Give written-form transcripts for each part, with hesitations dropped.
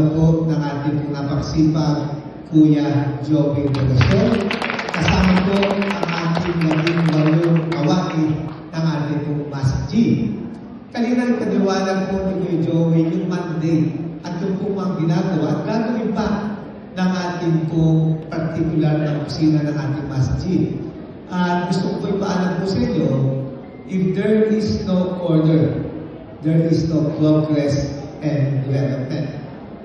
po ng ating napakasipag Kuya Joey Velasquez. Kasama po ang ating naging walong kawaki ng ating pong masjid. Kanina kaniwalag po ni Kuya Joey yung mandate at yung pong mga ginagawa at gagawin pa ng ating pong particular na opisina ng ating masjid. At gusto ko po ipaalam po sa inyo, if there is no order, there is no progress and development.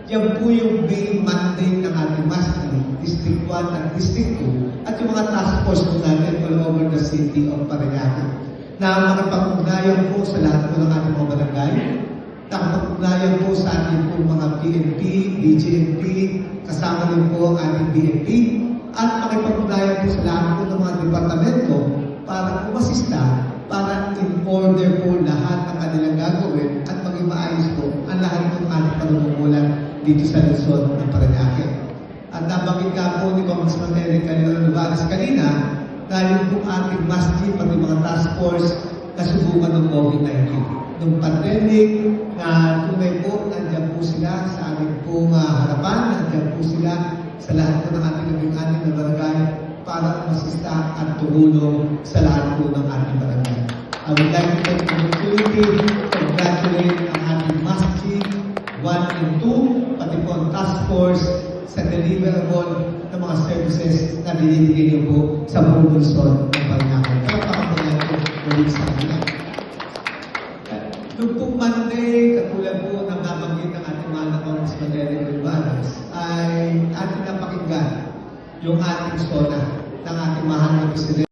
Yan po yung main mandate ng ating masjid, District 1 at District 2, at yung mga task force po natin all over the city of Parañaque, na makapag-ugnayan po sa lahat po ng ating mga barangay, nakapag-ugnayan po sa ating po mga PNP, DJNP, kasama rin po ang ating BNP, at makipag-ugnayan po sa lahat po ng mga departamento para umasista, para in order po lahat ng kanilang gagawin at maging maayos po ang lahat ng ating panunungkulan dito sa Luzon ng Parañaque. At nabanggit ka po ni Congressman Eric Nuvares kanina na yung po ating masjid, pati mga task force na subukan ng COVID-19. Nung pandemic, na tunay po, nandiyan po sila sa aming pong harapan, nandiyan po sila sa lahat po ng ating naging-ating na barangay para masista at tumulong sa lahat po ng ating barangay. I would like to take the opportunity to congratulate ang ating masjid 1 and 2, pati po ang task force sa deliverable ng mga services na binibigay niyo po sa buong Luzon ng Parañaque. Kaya pakapalan po ulit sa kanila. Noong pong Monday, katulad po ng nabanggit ng ating mahal na Congressman Eric Nuvares, ay ating napakinggan yung ating SONA ng ating mahal na Presidente.